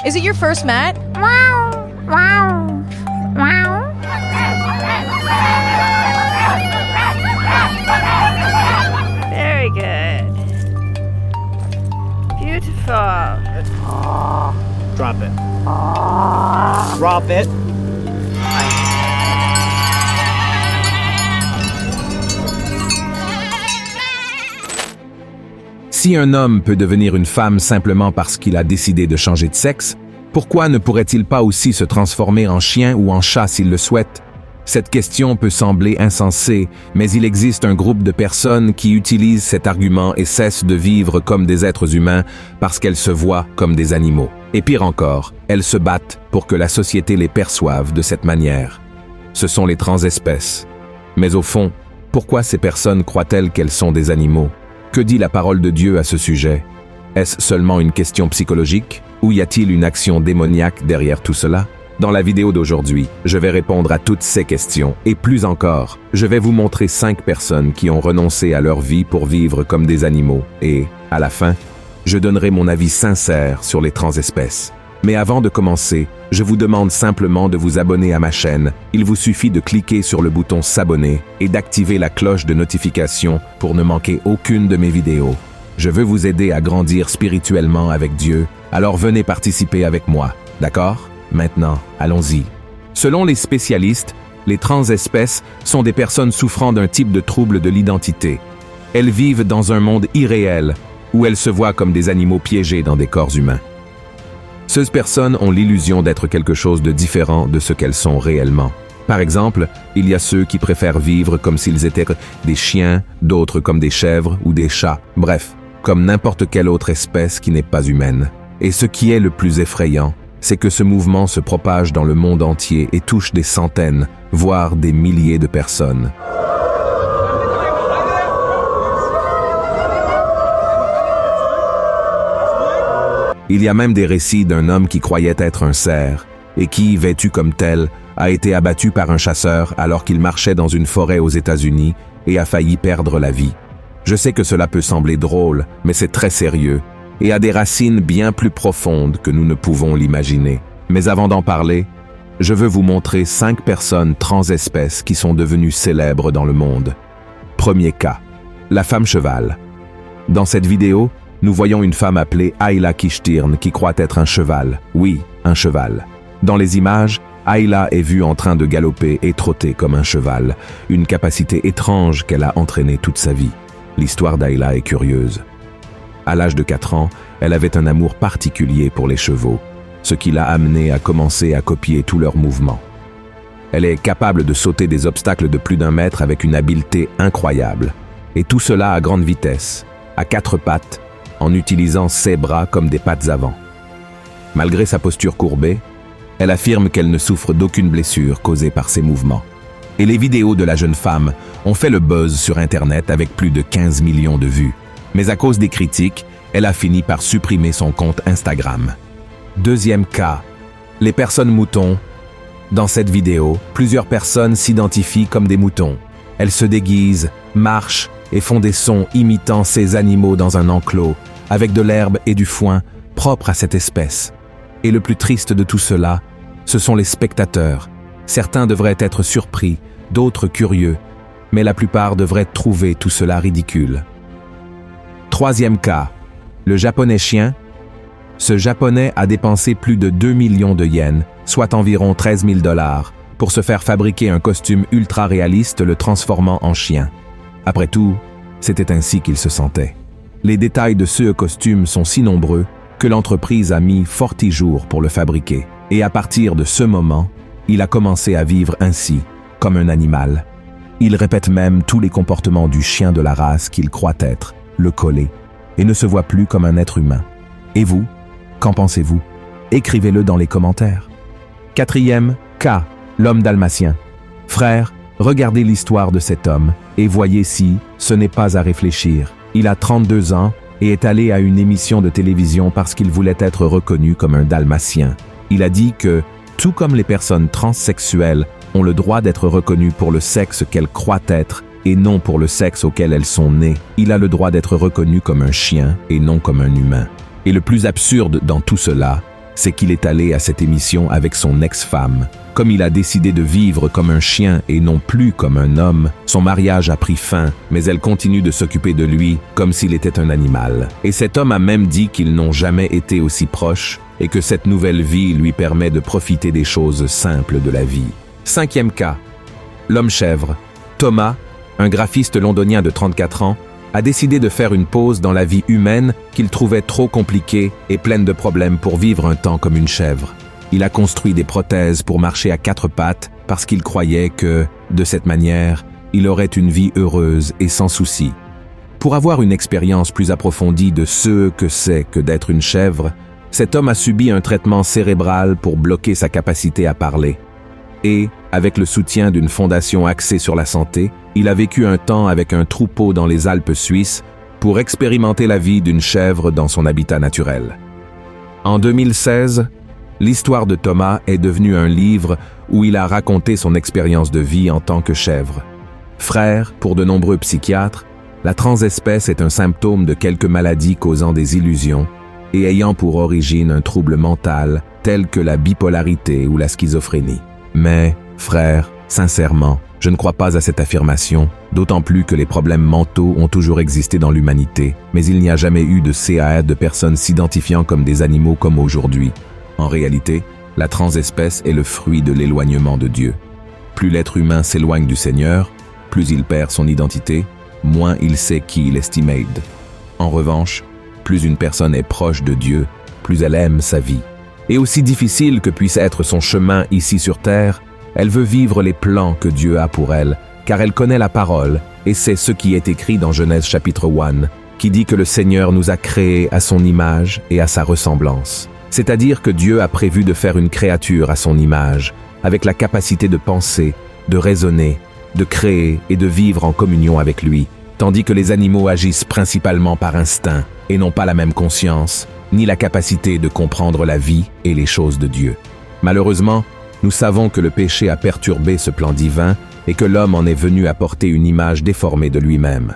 Is it your first mat? Very good. Beautiful. Drop it. Drop it. Si un homme peut devenir une femme simplement parce qu'il a décidé de changer de sexe, pourquoi ne pourrait-il pas aussi se transformer en chien ou en chat s'il le souhaite? Cette question peut sembler insensée, mais il existe un groupe de personnes qui utilisent cet argument et cessent de vivre comme des êtres humains parce qu'elles se voient comme des animaux. Et pire encore, elles se battent pour que la société les perçoive de cette manière. Ce sont les transespèces. Mais au fond, pourquoi ces personnes croient-elles qu'elles sont des animaux? Que dit la parole de Dieu à ce sujet? Est-ce seulement une question psychologique ou y a-t-il une action démoniaque derrière tout cela? Dans la vidéo d'aujourd'hui, je vais répondre à toutes ces questions et plus encore, je vais vous montrer 5 personnes qui ont renoncé à leur vie pour vivre comme des animaux et, à la fin, je donnerai mon avis sincère sur les transespèces. Mais avant de commencer, je vous demande simplement de vous abonner à ma chaîne. Il vous suffit de cliquer sur le bouton s'abonner et d'activer la cloche de notification pour ne manquer aucune de mes vidéos. Je veux vous aider à grandir spirituellement avec Dieu, alors venez participer avec moi, d'accord? Maintenant, allons-y. Selon les spécialistes, les transespèces sont des personnes souffrant d'un type de trouble de l'identité. Elles vivent dans un monde irréel, où elles se voient comme des animaux piégés dans des corps humains. Ces personnes ont l'illusion d'être quelque chose de différent de ce qu'elles sont réellement. Par exemple, il y a ceux qui préfèrent vivre comme s'ils étaient des chiens, d'autres comme des chèvres ou des chats, bref, comme n'importe quelle autre espèce qui n'est pas humaine. Et ce qui est le plus effrayant, c'est que ce mouvement se propage dans le monde entier et touche des centaines, voire des milliers de personnes. Il y a même des récits d'un homme qui croyait être un cerf et qui, vêtu comme tel, a été abattu par un chasseur alors qu'il marchait dans une forêt aux États-Unis et a failli perdre la vie. Je sais que cela peut sembler drôle, mais c'est très sérieux et a des racines bien plus profondes que nous ne pouvons l'imaginer. Mais avant d'en parler, je veux vous montrer 5 personnes transespèces qui sont devenues célèbres dans le monde. Premier cas, la femme cheval. Dans cette vidéo, nous voyons une femme appelée Ayla Kishtirn qui croit être un cheval. Oui, un cheval. Dans les images, Ayla est vue en train de galoper et trotter comme un cheval, une capacité étrange qu'elle a entraînée toute sa vie. L'histoire d'Ayla est curieuse. À l'âge de 4 ans, elle avait un amour particulier pour les chevaux, ce qui l'a amenée à commencer à copier tous leurs mouvements. Elle est capable de sauter des obstacles de plus d'1 mètre avec une habileté incroyable. Et tout cela à grande vitesse, à 4 pattes, en utilisant ses bras comme des pattes avant. Malgré sa posture courbée, elle affirme qu'elle ne souffre d'aucune blessure causée par ses mouvements. Et les vidéos de la jeune femme ont fait le buzz sur Internet avec plus de 15 millions de vues. Mais à cause des critiques, elle a fini par supprimer son compte Instagram. Deuxième cas, les personnes moutons. Dans cette vidéo, plusieurs personnes s'identifient comme des moutons. Elles se déguisent, marchent et font des sons imitant ces animaux dans un enclos, avec de l'herbe et du foin propres à cette espèce. Et le plus triste de tout cela, ce sont les spectateurs. Certains devraient être surpris, d'autres curieux, mais la plupart devraient trouver tout cela ridicule. Troisième cas, le japonais chien. Ce japonais a dépensé plus de 2 millions de yens, soit environ 13 000 $, pour se faire fabriquer un costume ultra réaliste le transformant en chien. Après tout, c'était ainsi qu'il se sentait. Les détails de ce costume sont si nombreux que l'entreprise a mis fort 10 jours pour le fabriquer. Et à partir de ce moment, il a commencé à vivre ainsi, comme un animal. Il répète même tous les comportements du chien de la race qu'il croit être, le coller, et ne se voit plus comme un être humain. Et vous, qu'en pensez-vous? Écrivez-le dans les commentaires. Quatrième cas, l'homme dalmatien. Frère, regardez l'histoire de cet homme et voyez si ce n'est pas à réfléchir. Il a 32 ans et est allé à une émission de télévision parce qu'il voulait être reconnu comme un dalmatien. Il a dit que, tout comme les personnes transsexuelles ont le droit d'être reconnues pour le sexe qu'elles croient être et non pour le sexe auquel elles sont nées, il a le droit d'être reconnu comme un chien et non comme un humain. Et le plus absurde dans tout cela, c'est qu'il est allé à cette émission avec son ex-femme. Comme il a décidé de vivre comme un chien et non plus comme un homme, son mariage a pris fin, mais elle continue de s'occuper de lui comme s'il était un animal. Et cet homme a même dit qu'ils n'ont jamais été aussi proches et que cette nouvelle vie lui permet de profiter des choses simples de la vie. 5e cas. L'homme chèvre. Thomas, un graphiste londonien de 34 ans, a décidé de faire une pause dans la vie humaine qu'il trouvait trop compliquée et pleine de problèmes pour vivre un temps comme une chèvre. Il a construit des prothèses pour marcher à 4 pattes parce qu'il croyait que, de cette manière, il aurait une vie heureuse et sans soucis. Pour avoir une expérience plus approfondie de ce que c'est que d'être une chèvre, cet homme a subi un traitement cérébral pour bloquer sa capacité à parler. Et, avec le soutien d'une fondation axée sur la santé, il a vécu un temps avec un troupeau dans les Alpes suisses pour expérimenter la vie d'une chèvre dans son habitat naturel. En 2016, l'histoire de Thomas est devenue un livre où il a raconté son expérience de vie en tant que chèvre. Frère, pour de nombreux psychiatres, la transespèce est un symptôme de quelques maladies causant des illusions et ayant pour origine un trouble mental tel que la bipolarité ou la schizophrénie. Mais, frère, sincèrement, je ne crois pas à cette affirmation, d'autant plus que les problèmes mentaux ont toujours existé dans l'humanité, mais il n'y a jamais eu de cas de personnes s'identifiant comme des animaux comme aujourd'hui. En réalité, la transespèce est le fruit de l'éloignement de Dieu. Plus l'être humain s'éloigne du Seigneur, plus il perd son identité, moins il sait qui il estimate. En revanche, plus une personne est proche de Dieu, plus elle aime sa vie. Et aussi difficile que puisse être son chemin ici sur terre, elle veut vivre les plans que Dieu a pour elle, car elle connaît la parole, et c'est ce qui est écrit dans Genèse chapitre 1, qui dit que le Seigneur nous a créés à son image et à sa ressemblance. C'est-à-dire que Dieu a prévu de faire une créature à son image, avec la capacité de penser, de raisonner, de créer et de vivre en communion avec lui, tandis que les animaux agissent principalement par instinct et n'ont pas la même conscience, ni la capacité de comprendre la vie et les choses de Dieu. Malheureusement, nous savons que le péché a perturbé ce plan divin et que l'homme en est venu apporter une image déformée de lui-même.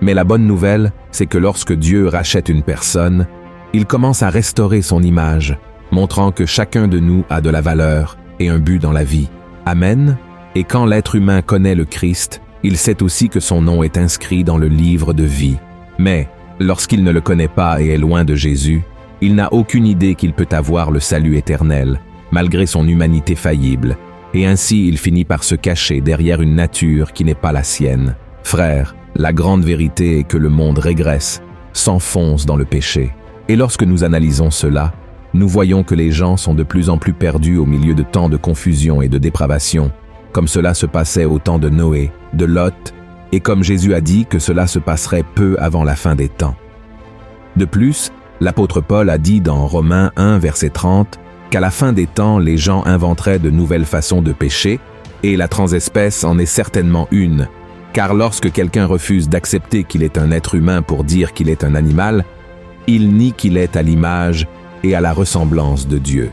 Mais la bonne nouvelle, c'est que lorsque Dieu rachète une personne, il commence à restaurer son image, montrant que chacun de nous a de la valeur et un but dans la vie. Amen. Et quand l'être humain connaît le Christ, il sait aussi que son nom est inscrit dans le livre de vie. Mais, lorsqu'il ne le connaît pas et est loin de Jésus, il n'a aucune idée qu'il peut avoir le salut éternel, malgré son humanité faillible, et ainsi il finit par se cacher derrière une nature qui n'est pas la sienne. Frère, la grande vérité est que le monde régresse, s'enfonce dans le péché. Et lorsque nous analysons cela, nous voyons que les gens sont de plus en plus perdus au milieu de tant de confusion et de dépravation, comme cela se passait au temps de Noé, de Lot, et comme Jésus a dit que cela se passerait peu avant la fin des temps. De plus, l'apôtre Paul a dit dans Romains 1, verset 30, qu'à la fin des temps, les gens inventeraient de nouvelles façons de pécher, et la transespèce en est certainement une, car lorsque quelqu'un refuse d'accepter qu'il est un être humain pour dire qu'il est un animal, il nie qu'il est à l'image et à la ressemblance de Dieu.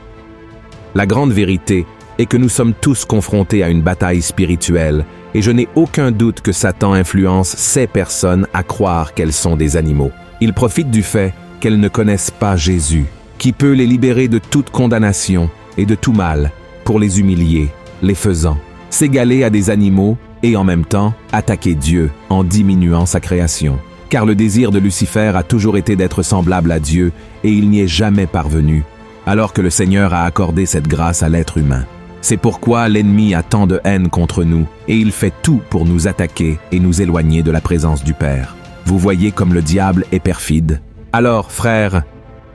La grande vérité est que nous sommes tous confrontés à une bataille spirituelle, et je n'ai aucun doute que Satan influence ces personnes à croire qu'elles sont des animaux. Il profite du fait qu'elles ne connaissent pas Jésus, qui peut les libérer de toute condamnation et de tout mal, pour les humilier, les faisant s'égaler à des animaux et en même temps attaquer Dieu en diminuant sa création. Car le désir de Lucifer a toujours été d'être semblable à Dieu et il n'y est jamais parvenu, alors que le Seigneur a accordé cette grâce à l'être humain. C'est pourquoi l'ennemi a tant de haine contre nous et il fait tout pour nous attaquer et nous éloigner de la présence du Père. Vous voyez comme le diable est perfide. Alors, frères,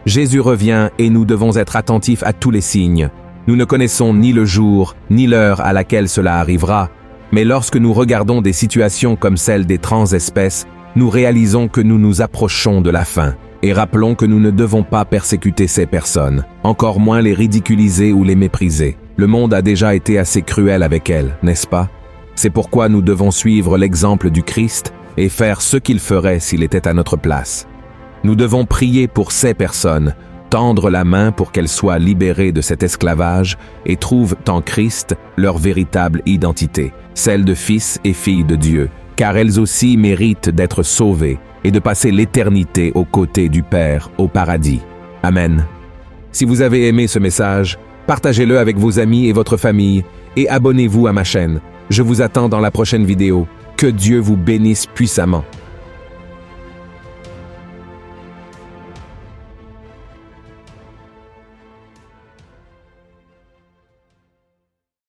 Jésus revient et nous devons être attentifs à tous les signes. Nous ne connaissons ni le jour, ni l'heure à laquelle cela arrivera, mais lorsque nous regardons des situations comme celle des transespèces, nous réalisons que nous nous approchons de la fin. Et rappelons que nous ne devons pas persécuter ces personnes, encore moins les ridiculiser ou les mépriser. Le monde a déjà été assez cruel avec elles, n'est-ce pas? C'est pourquoi nous devons suivre l'exemple du Christ et faire ce qu'il ferait s'il était à notre place. Nous devons prier pour ces personnes, tendre la main pour qu'elles soient libérées de cet esclavage et trouvent en Christ leur véritable identité, celle de fils et filles de Dieu, car elles aussi méritent d'être sauvées et de passer l'éternité aux côtés du Père au paradis. Amen. Si vous avez aimé ce message, partagez-le avec vos amis et votre famille et abonnez-vous à ma chaîne. Je vous attends dans la prochaine vidéo. Que Dieu vous bénisse puissamment.